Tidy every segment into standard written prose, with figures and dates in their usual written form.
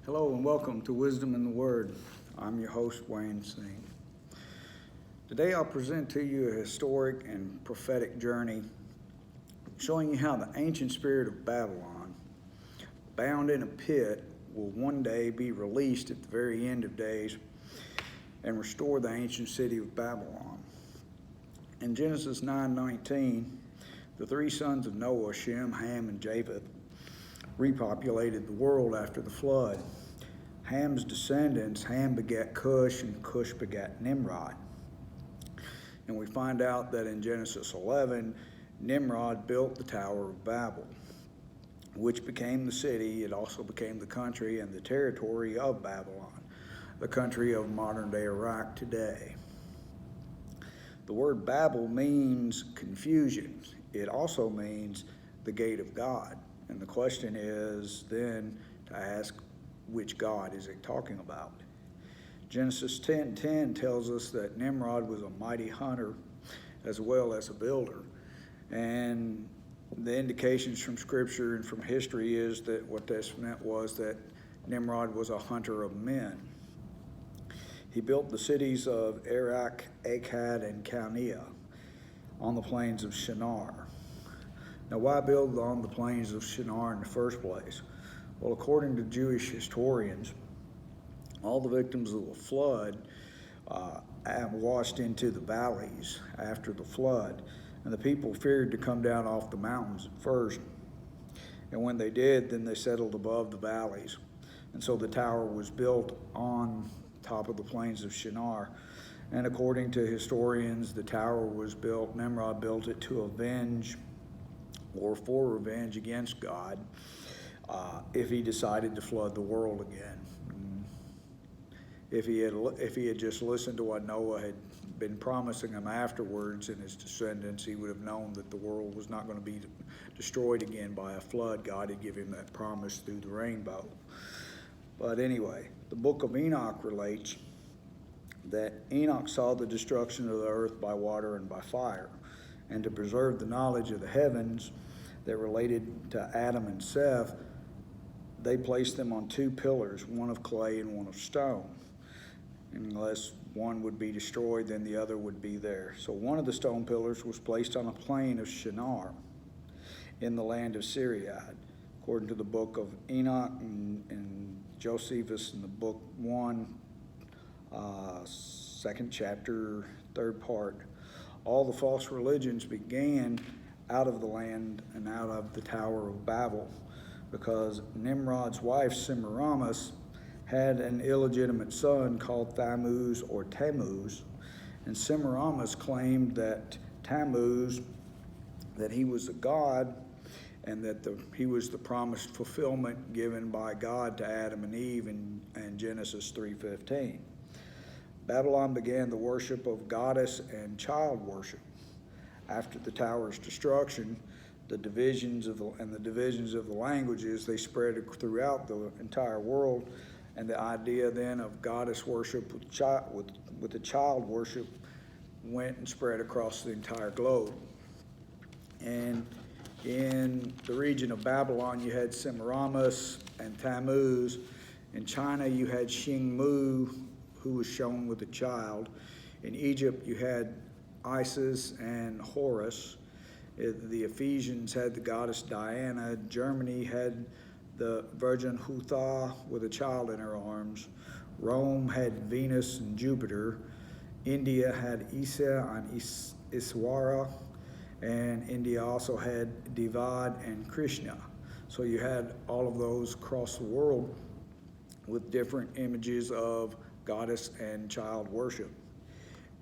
Hello and welcome to Wisdom in the Word. I'm your host, Wayne Singh. Today I'll present to you a historic and prophetic journey showing you how the ancient spirit of Babylon, bound in a pit, will one day be released at the very end of days and restore the ancient city of Babylon. In Genesis 9:19, the three sons of Noah, Shem, Ham, and Japheth, repopulated the world after the flood. Ham's descendants, Ham begat Cush, and Cush begat Nimrod. And we find out that in Genesis 11, Nimrod built the Tower of Babel, which became the city. It also became the country and the territory of Babylon, the country of modern-day Iraq today. The word Babel means confusion. It also means the gate of God. And the question is then to ask, which God is it talking about? Genesis 10:10 tells us that Nimrod was a mighty hunter as well as a builder. And the indications from Scripture and from history is that what this meant was that Nimrod was a hunter of men. He built the cities of Erech, Akkad, and Chaldea on the plains of Shinar. Now, why build on the plains of Shinar in the first place? Well, according to Jewish historians, all the victims of the flood washed into the valleys after the flood, and the people feared to come down off the mountains at first. And when they did, then they settled above the valleys. And so the tower was built on top of the plains of Shinar. And according to historians, the tower was built, Nimrod built it to avenge or for revenge against God if he decided to flood the world again. If he had just listened to what Noah had been promising him afterwards and his descendants, he would have known that the world was not going to be destroyed again by a flood. God had given him that promise through the rainbow. But anyway, the book of Enoch relates that Enoch saw the destruction of the earth by water and by fire, and to preserve the knowledge of the heavens that related to Adam and Seth, they placed them on two pillars, one of clay and one of stone. And unless one would be destroyed, then the other would be there. So one of the stone pillars was placed on a plain of Shinar in the land of Syria, according to the book of Enoch and Josephus in the book 1, 2nd chapter, 3rd part. All the false religions began out of the land and out of the Tower of Babel, because Nimrod's wife Semiramis had an illegitimate son called Thammuz or Tammuz, and Semiramis claimed that Tammuz, that he was a god, and that he was the promised fulfillment given by God to Adam and Eve in Genesis 3:15. Babylon began the worship of goddess and child worship. After the tower's destruction, the divisions of the languages, they spread throughout the entire world, and the idea then of goddess worship with the child worship went and spread across the entire globe. And in the region of Babylon, you had Semiramis and Tammuz. In China, you had Xingmu, who was shown with a child. In Egypt, you had Isis and Horus. The Ephesians had the goddess Diana. Germany had the Virgin Hutha with a child in her arms. Rome had Venus and Jupiter. India had Isa and Iswara. And India also had Divad and Krishna. So you had all of those across the world with different images of goddess and child worship.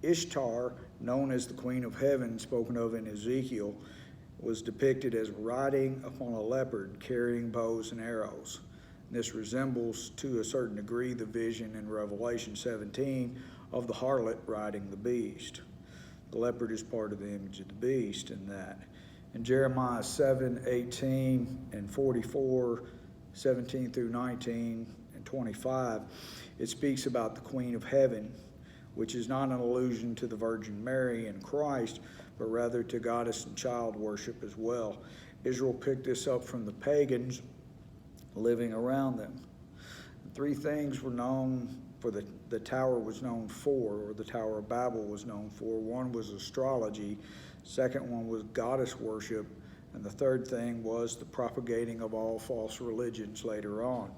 Ishtar, known as the Queen of Heaven, spoken of in Ezekiel, was depicted as riding upon a leopard carrying bows and arrows. This resembles to a certain degree the vision in Revelation 17 of the harlot riding the beast. The leopard is part of the image of the beast in that. In Jeremiah 7:18 and 44, 17 through 19 and 25, it speaks about the Queen of Heaven, which is not an allusion to the Virgin Mary and Christ, but rather to goddess and child worship as well. Israel picked this up from the pagans living around them. Three things were known for the tower was known for, or the Tower of Babel was known for. One was astrology, second one was goddess worship, and the third thing was the propagating of all false religions later on.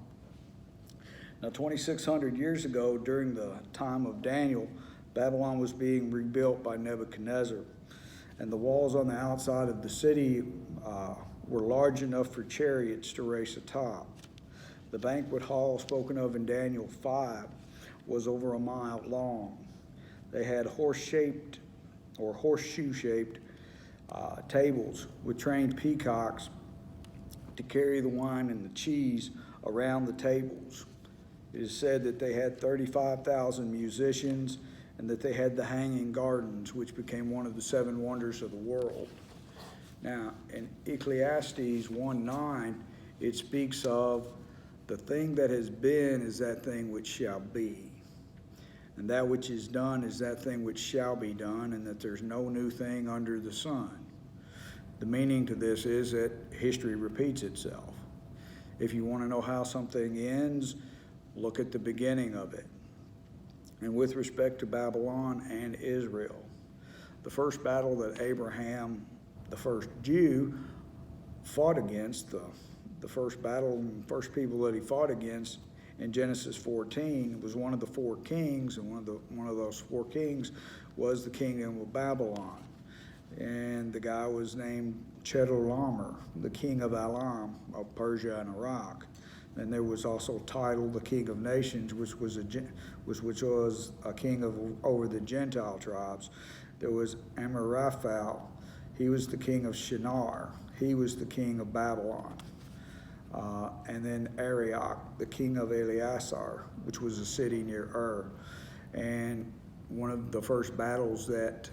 Now, 2,600 years ago, during the time of Daniel, Babylon was being rebuilt by Nebuchadnezzar, and the walls on the outside of the city were large enough for chariots to race atop. The banquet hall spoken of in Daniel 5 was over a mile long. They had horse-shaped or horseshoe-shaped tables with trained peacocks to carry the wine and the cheese around the tables. It is said that they had 35,000 musicians and that they had the hanging gardens, which became one of the seven wonders of the world. Now, in Ecclesiastes 1:9, it speaks of the thing that has been is that thing which shall be. And that which is done is that thing which shall be done, and that there's no new thing under the sun. The meaning to this is that history repeats itself. If you want to know how something ends, look at the beginning of it. And with respect to Babylon and Israel, the first battle that Abraham, the first Jew, fought against, the first battle and first people that he fought against in Genesis 14 was one of the four kings, and one of those four kings was the kingdom of Babylon. And the guy was named Chedorlaomer, the king of Elam, of Persia and Iraq. And there was also Tidal, the king of nations, which was a king over the Gentile tribes. There was Amraphel, he was the king of Shinar, he was the king of Babylon. And then Arioch, the king of Eleazar, which was a city near Ur. And one of the first battles that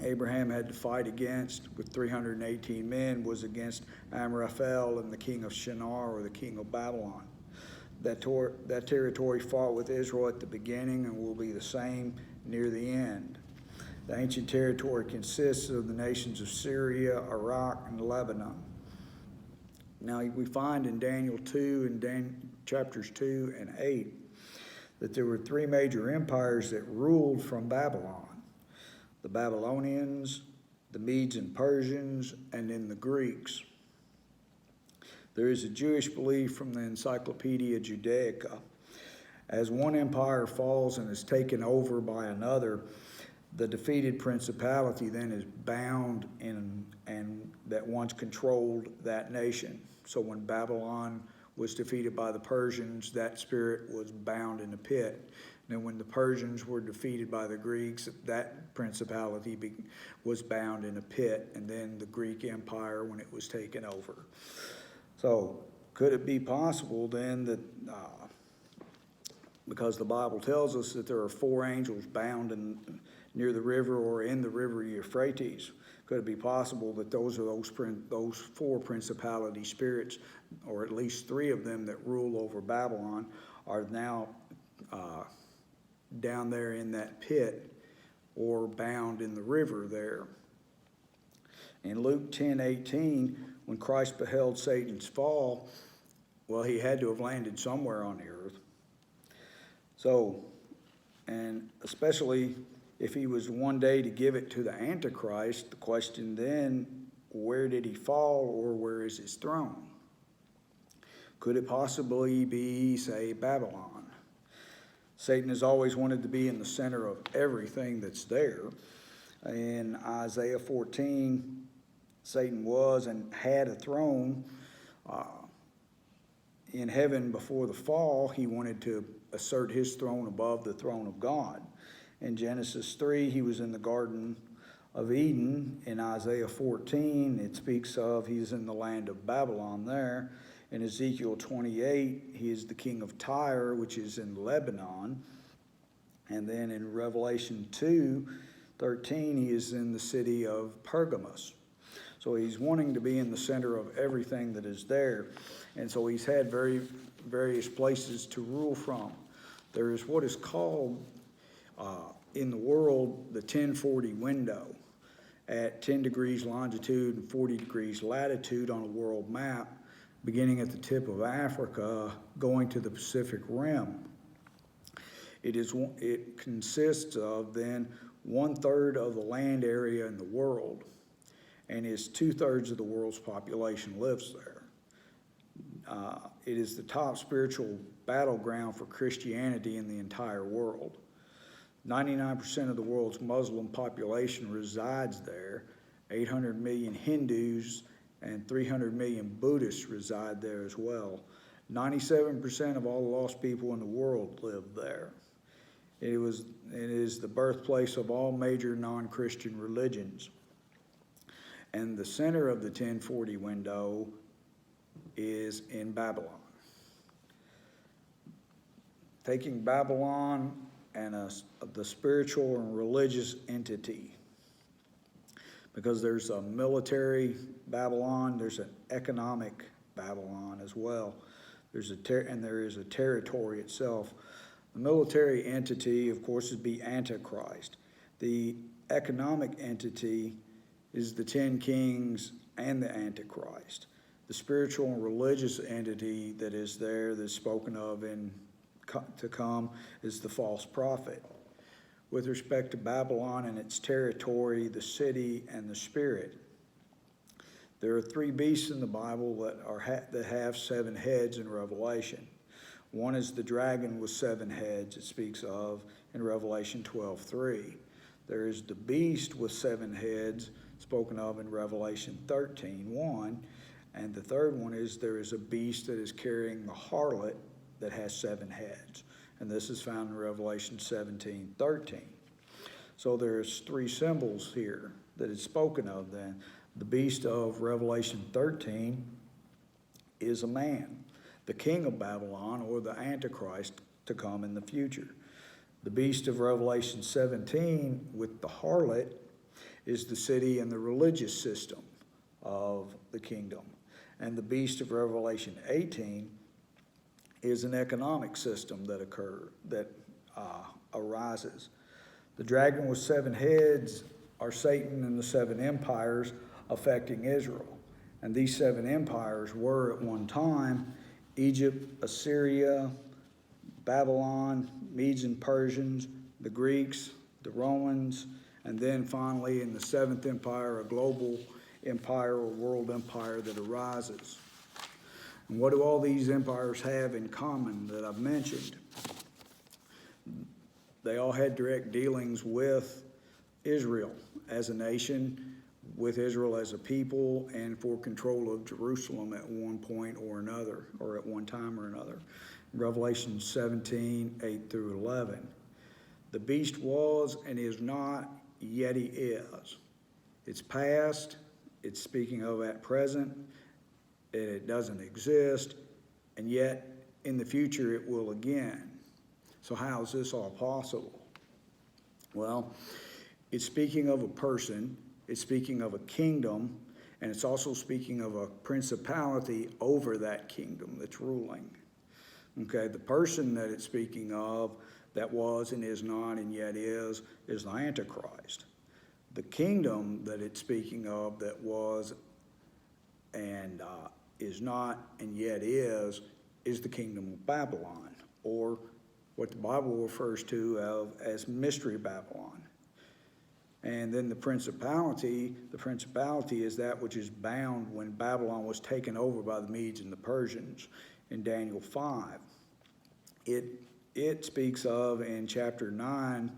Abraham had to fight against with 318 men was against Amraphel and the king of Shinar, or the king of Babylon. That territory fought with Israel at the beginning and will be the same near the end. The ancient territory consists of the nations of Syria, Iraq, and Lebanon. Now we find in Daniel 2 and chapters 2 and 8 that there were three major empires that ruled from Babylon: the Babylonians, the Medes and Persians, and then the Greeks. There is a Jewish belief from the Encyclopedia Judaica. As one empire falls and is taken over by another, the defeated principality then is bound in and that once controlled that nation. So when Babylon was defeated by the Persians, that spirit was bound in a pit. And then when the Persians were defeated by the Greeks, that principality was bound in a pit. And then the Greek Empire when it was taken over. So could it be possible then that, because the Bible tells us that there are four angels bound near the river or in the river Euphrates, could it be possible that those four principality spirits, or at least three of them that rule over Babylon, are now down there in that pit or bound in the river there? In Luke 10:18, when Christ beheld Satan's fall, well, he had to have landed somewhere on the earth. So, and especially if he was one day to give it to the Antichrist, the question then, where did he fall, or where is his throne? Could it possibly be, say, Babylon? Satan has always wanted to be in the center of everything that's there. In Isaiah 14, Satan was and had a throne in heaven before the fall. He wanted to assert his throne above the throne of God. In Genesis 3, he was in the Garden of Eden. In Isaiah 14, it speaks of he's in the land of Babylon there. In Ezekiel 28, he is the king of Tyre, which is in Lebanon. And then in Revelation 2:13, he is in the city of Pergamos. So he's wanting to be in the center of everything that is there. And so he's had various places to rule from. There is what is called in the world the 1040 window at 10 degrees longitude and 40 degrees latitude on a world map. beginning at the tip of Africa, going to the Pacific Rim. It consists of then 1/3 of the land area in the world, and is 2/3 of the world's population lives there. It is the top spiritual battleground for Christianity in the entire world. 99% of the world's Muslim population resides there. 800 million Hindus and 300 million Buddhists reside there as well. 97% of all the lost people in the world live there. It is the birthplace of all major non-Christian religions. And the center of the 1040 window is in Babylon. Taking Babylon and the spiritual and religious entity, because there's a military Babylon, there's an economic Babylon as well. And there is a territory itself. The military entity, of course, would be Antichrist. The economic entity is the 10 kings and the Antichrist. The spiritual and religious entity that is there, that's spoken of to come, is the false prophet. With respect to Babylon and its territory, the city, and the spirit, there are 3 beasts in the Bible that have 7 heads in Revelation. One is the dragon with 7 heads it speaks of in Revelation 12:3. There is the beast with 7 heads spoken of in Revelation 13:1. And the third one is there is a beast that is carrying the harlot that has 7 heads. And this is found in Revelation 17:13. So there's 3 symbols here that is spoken of then. The beast of Revelation 13 is a man, the king of Babylon, or the Antichrist to come in the future. The beast of Revelation 17 with the harlot is the city and the religious system of the kingdom. And the beast of Revelation 18 is an economic system that arises. The dragon with 7 heads are Satan and the 7 empires affecting Israel. And these 7 empires were at one time Egypt, Assyria, Babylon, Medes and Persians, the Greeks, the Romans, and then finally in the 7th empire, a global empire or world empire that arises. And what do all these empires have in common that I've mentioned? They all had direct dealings with Israel as a nation, with Israel as a people, and for control of Jerusalem at one point or another, or at one time or another. Revelation 17:8-11. The beast was and is not, yet he is. It's past, it's speaking of at present, and it doesn't exist, and yet in the future it will again. So how is this all possible? Well, it's speaking of a person, it's speaking of a kingdom, and it's also speaking of a principality over that kingdom that's ruling. Okay, the person that it's speaking of that was and is not and yet is the Antichrist. The kingdom that it's speaking of that was and is not and yet is the kingdom of Babylon, or what the Bible refers to as Mystery Babylon. And then the principality is that which is bound when Babylon was taken over by the Medes and the Persians in Daniel 5. It speaks of in chapter 9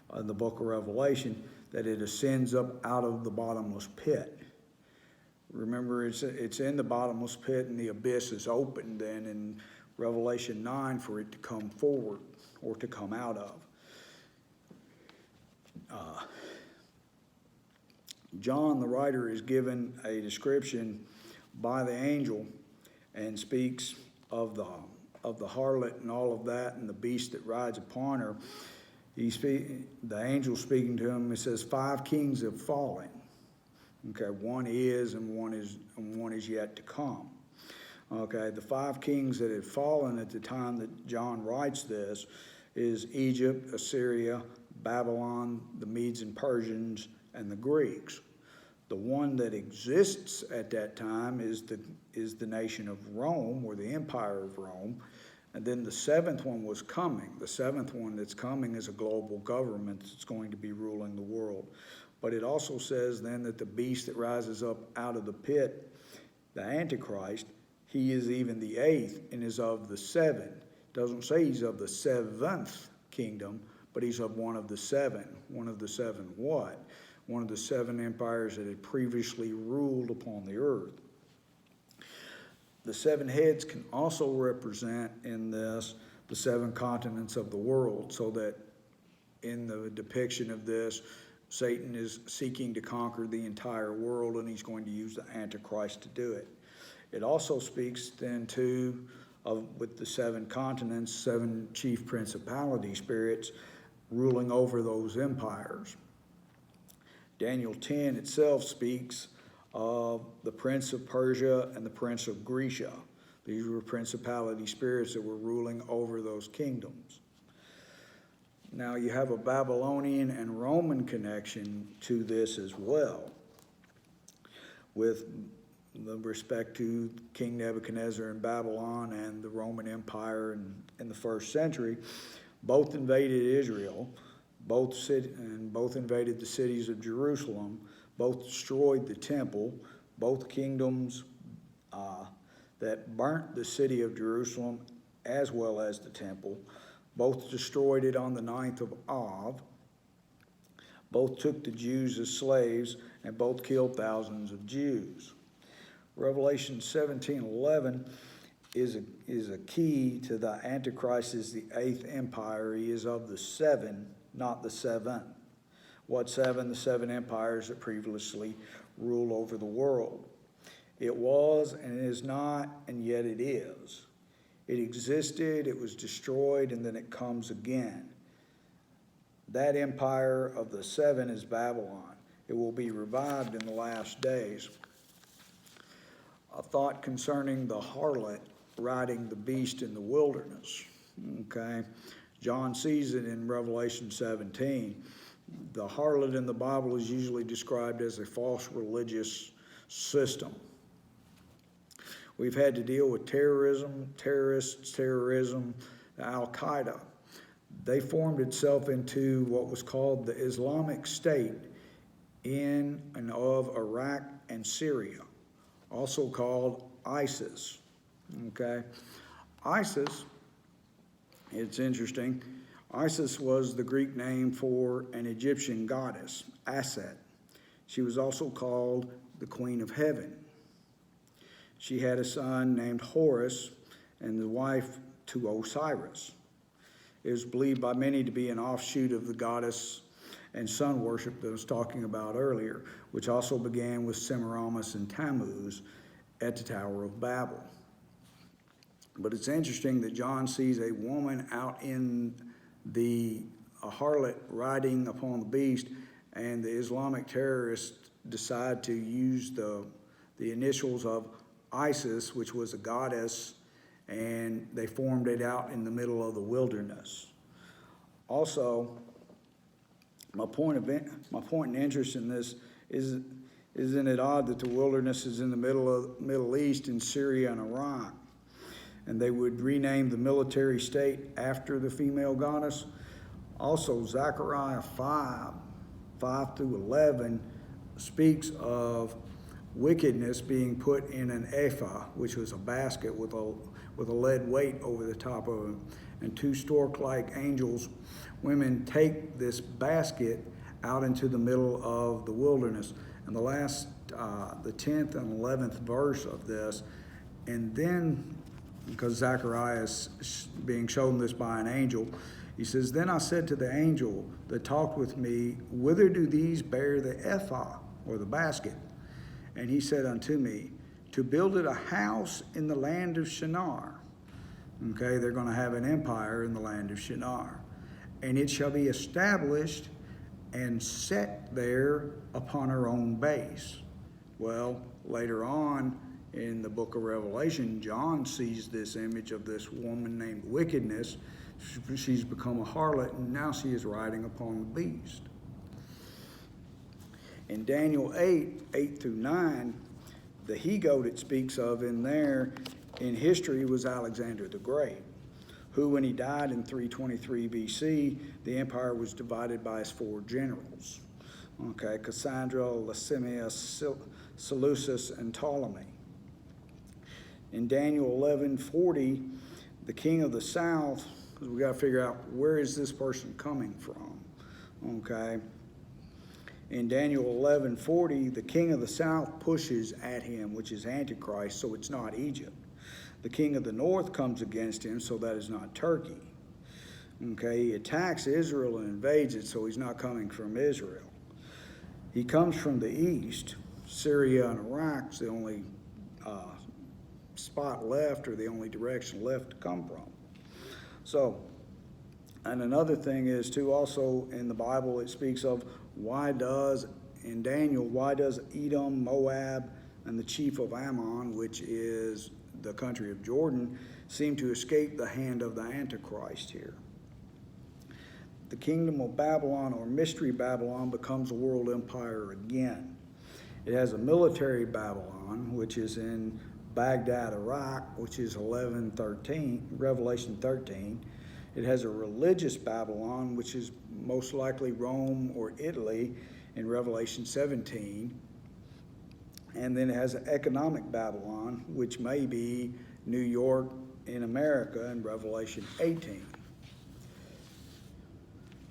of the book of Revelation that it ascends up out of the bottomless pit. Remember, it's in the bottomless pit, and the abyss is opened then in Revelation 9 for it to come forward or to come out of. John, the writer, is given a description by the angel and speaks of the harlot and all of that and the beast that rides upon her. The angel speaking to him, he says, 5 kings have fallen. Okay, one is and one is yet to come. Okay, the 5 kings that had fallen at the time that John writes this is Egypt, Assyria, Babylon, the Medes and Persians, and the Greeks. The one that exists at that time is is the nation of Rome, or the empire of Rome. And then the seventh one was coming. The seventh one that's coming is a global government that's going to be ruling the world. But it also says then that the beast that rises up out of the pit, the Antichrist, he is even the eighth and is of the seven. It doesn't say he's of the seventh kingdom, but he's of one of the seven. One of the seven what? One of the seven empires that had previously ruled upon the earth. The seven heads can also represent in this the seven continents of the world, so that in the depiction of this, Satan is seeking to conquer the entire world, and he's going to use the Antichrist to do it. It also speaks then too of, with the seven continents, seven chief principality spirits ruling over those empires. Daniel 10 itself speaks of the prince of Persia and the prince of Grecia. These were principality spirits that were ruling over those kingdoms. Now you have a Babylonian and Roman connection to this as well, with respect to King Nebuchadnezzar in Babylon and the Roman Empire in the first century. Both invaded Israel, both invaded the cities of Jerusalem, both destroyed the temple. Both kingdoms that burnt the city of Jerusalem as well as the temple. Both destroyed it on the 9th of Av. Both took the Jews as slaves, and both killed thousands of Jews. Revelation 17:11 is a key to the Antichrist is the eighth empire. He is of the seven, not the seven. What seven? The seven empires that previously ruled over the world. It was and it is not, and yet it is. It existed, it was destroyed, and then it comes again. That empire of the seven is Babylon. It will be revived in the last days. A thought concerning the harlot riding the beast in the wilderness. Okay, John sees it in Revelation 17. The harlot in the Bible is usually described as a false religious system. We've had to deal with terrorism, Al-Qaeda. They formed itself into what was called the Islamic State in and of Iraq and Syria, also called ISIS. Okay, ISIS, it's interesting. Isis was the Greek name for an Egyptian goddess, Aset. She was also called the Queen of Heaven. She had a son named Horus and the wife to Osiris. It was believed by many to be an offshoot of the goddess and sun worship that I was talking about earlier, which also began with Semiramis and Tammuz at the Tower of Babel. But it's interesting that John sees a woman out in a harlot riding upon the beast, and the Islamic terrorists decide to use the initials of Isis, which was a goddess, and they formed it out in the middle of the wilderness. Also, my point and interest in this is, isn't it odd that the wilderness is in the Middle East, in Syria and Iraq? And they would rename the military state after the female goddess. Also, Zechariah 5 through 11 speaks of wickedness being put in an ephah, which was a basket with a lead weight over the top of it. And two stork-like angels, women, take this basket out into the middle of the wilderness. And the 10th and 11th verse of this, and then, because Zechariah is being shown this by an angel, he says, "Then I said to the angel that talked with me, whither do these bear the ephah, or the basket? And he said unto me, to build it a house in the land of Shinar." Okay, they're going to have an empire in the land of Shinar. "And it shall be established and set there upon her own base." Well, later on in the book of Revelation, John sees this image of this woman named Wickedness. She's become a harlot, and now she is riding upon the beast. In Daniel 8 through 9, The he-goat it speaks of in there in history was Alexander the Great, who, when he died in 323 BC, the empire was divided by his 4 generals. Okay, Cassandra, Licinius, Seleucus, and Ptolemy. In Daniel 11:40, the king of the south, because we got to figure out where is this person coming from. Okay. In Daniel 11:40, the king of the south pushes at him, which is Antichrist, so it's not Egypt. The king of the north comes against him, so that is not Turkey. Okay, he attacks Israel and invades it, so he's not coming from Israel. He comes from the east. Syria and Iraq's the only spot left, or the only direction left to come from. So, and another thing is too, also in the Bible it speaks of in Daniel, why does Edom, Moab, and the chief of Ammon, which is the country of Jordan, seem to escape the hand of the Antichrist here? The kingdom of Babylon, or Mystery Babylon, becomes a world empire again. It has a military Babylon, which is in Baghdad, Iraq, which is Revelation 13. It has a religious Babylon, which is most likely Rome or Italy in Revelation 17. And then it has an economic Babylon, which may be New York in America in Revelation 18.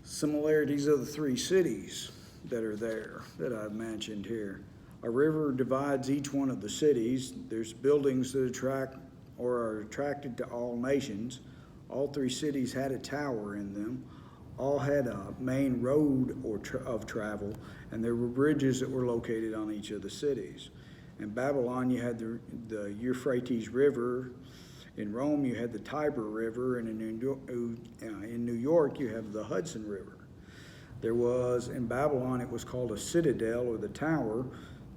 Similarities of the 3 cities that are there that I've mentioned here. A river divides each one of the cities. There's buildings that attract or are attracted to all nations. All 3 cities had a tower in them. All had a main road of travel, and there were bridges that were located on each of the cities. In Babylon, you had the Euphrates River. In Rome, you had the Tiber River, and in New York, you have the Hudson River. In Babylon, it was called a citadel, or the tower.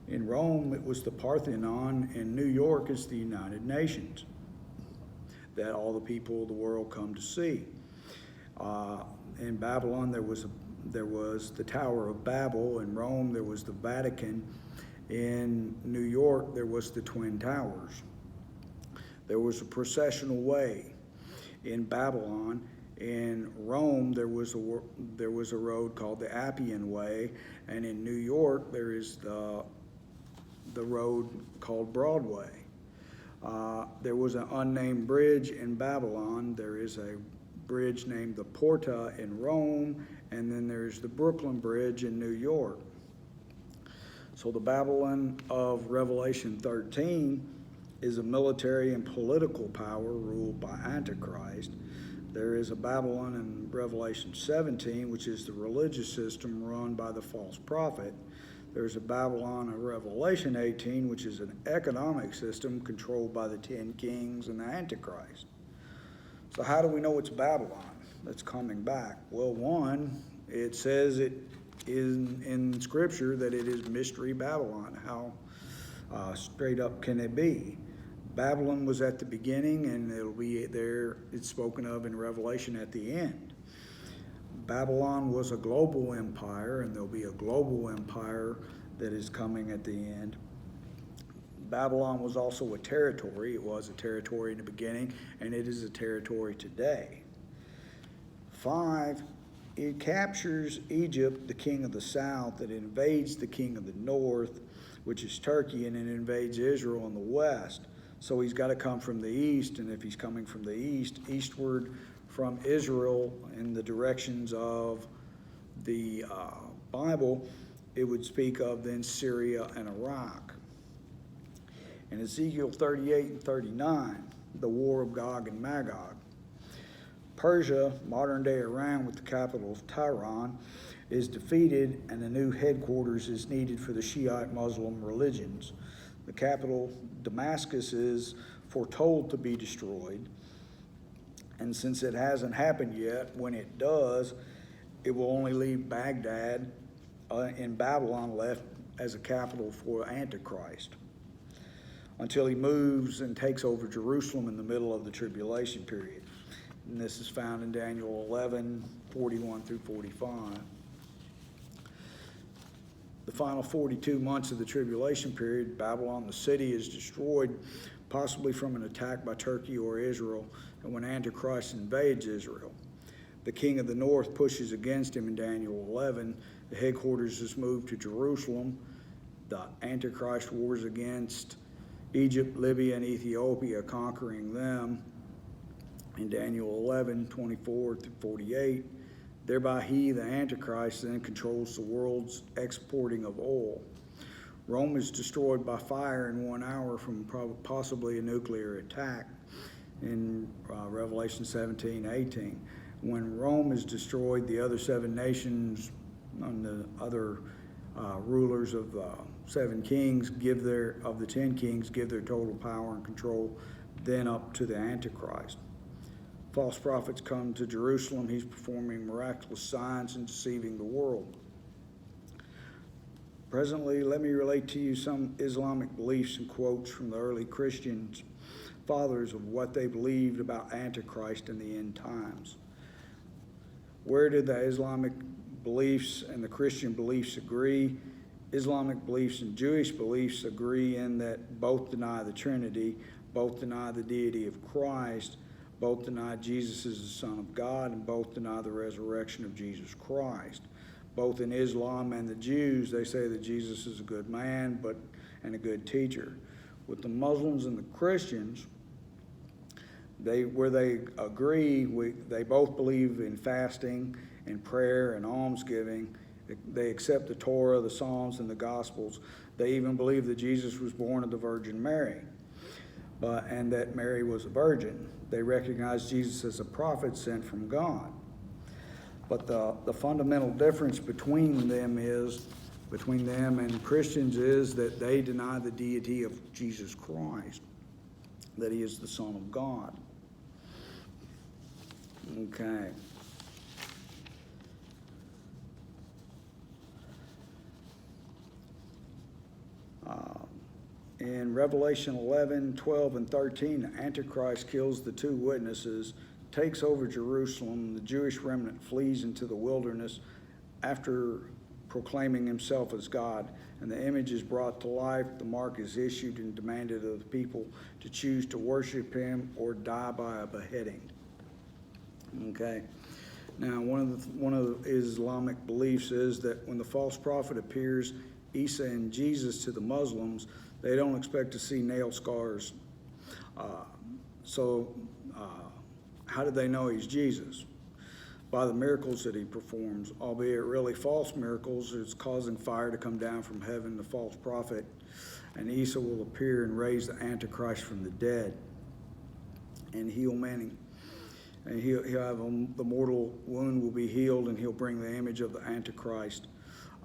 In Rome, it was the Parthenon. In New York, it's the United Nations that all the people of the world come to see. In Babylon, there was the Tower of Babel. In Rome, there was the Vatican. In New York, there was the Twin Towers. There was a processional way in Babylon. In Rome, there was a road called the Appian Way, and in New York, there is the road called Broadway. There was an unnamed bridge in Babylon. There is a bridge named the Porta in Rome, and then there's the Brooklyn Bridge in New York. So the Babylon of Revelation 13 is a military and political power ruled by Antichrist. There is a Babylon in Revelation 17, which is the religious system run by the false prophet. There's a Babylon in Revelation 18, which is an economic system controlled by the 10 kings and the Antichrist. So how do we know it's Babylon that's coming back? Well, one, it says it in Scripture that it is Mystery Babylon. How straight up can it be? Babylon was at the beginning, and it'll be there. It's spoken of in Revelation at the end. Babylon was a global empire, and there'll be a global empire that is coming at the end. Babylon was also a territory. It was a territory in the beginning, and it is a territory today. 5, it captures Egypt, the king of the south. It invades the king of the north, which is Turkey, and it invades Israel in the west. So he's got to come from the east, and if he's coming from the east, eastward from Israel in the directions of the Bible, it would speak of then Syria and Iraq. In Ezekiel 38 and 39, the war of Gog and Magog. Persia, modern-day Iran with the capital of Tehran, is defeated, and a new headquarters is needed for the Shiite Muslim religions. The capital, Damascus, is foretold to be destroyed, and since it hasn't happened yet, when it does, it will only leave Baghdad in Babylon left as a capital for Antichrist, until he moves and takes over Jerusalem in the middle of the tribulation period. And this is found in Daniel 11, 41 through 45. the final 42 months of the tribulation period, Babylon, the city, is destroyed, possibly from an attack by Turkey or Israel, and when Antichrist invades Israel. The king of the north pushes against him in Daniel 11. The headquarters is moved to Jerusalem. The Antichrist wars against Egypt, Libya, and Ethiopia, conquering them in Daniel 11, 24 through 48. Thereby he, the Antichrist, then controls the world's exporting of oil. Rome is destroyed by fire in 1 hour from possibly a nuclear attack in Revelation 17, 18. When Rome is destroyed, the other 7 nations and the other rulers of the 7 kings of the 10 kings give their total power and control then up to the Antichrist. False prophets come to Jerusalem. He's performing miraculous signs and deceiving the world. Presently, let me relate to you some Islamic beliefs and quotes from the early Christians, fathers, of what they believed about Antichrist in the end times. Where did the Islamic beliefs and the Christian beliefs agree? Islamic beliefs and Jewish beliefs agree in that both deny the Trinity, both deny the deity of Christ, both deny Jesus is the Son of God, and both deny the resurrection of Jesus Christ. Both in Islam and the Jews, they say that Jesus is a good man and a good teacher. With the Muslims and the Christians, where they agree, they both believe in fasting and prayer and almsgiving. They accept the Torah, the Psalms, and the Gospels. They even believe that Jesus was born of the Virgin Mary, and that Mary was a virgin. They recognize Jesus as a prophet sent from God. But the fundamental difference between them and Christians is that they deny the deity of Jesus Christ, that he is the Son of God. Okay. In Revelation 11, 12, and 13, the Antichrist kills the 2 witnesses, takes over Jerusalem. The Jewish remnant flees into the wilderness after proclaiming himself as God, and the image is brought to life. The mark is issued and demanded of the people to choose to worship him or die by a beheading. Okay. Now, one of the Islamic beliefs is that when the false prophet appears, Isa and Jesus, to the Muslims, they don't expect to see nail scars. How did they know he's Jesus? By the miracles that he performs, albeit really false miracles. It's causing fire to come down from heaven, the false prophet, and Isa will appear and raise the Antichrist from the dead and heal many. And he'll have the mortal wound will be healed, and he'll bring the image of the Antichrist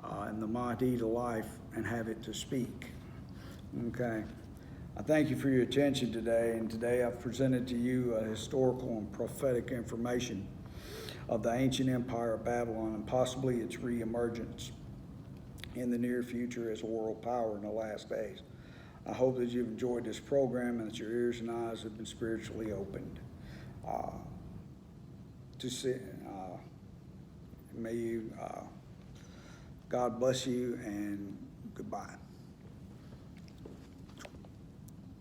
and the Mahdi to life and have it to speak. Okay. I thank you for your attention today, and today I've presented to you historical and prophetic information of the ancient empire of Babylon and possibly its reemergence in the near future as a world power in the last days. I hope that you've enjoyed this program and that your ears and eyes have been spiritually opened. May you, God bless you, and goodbye.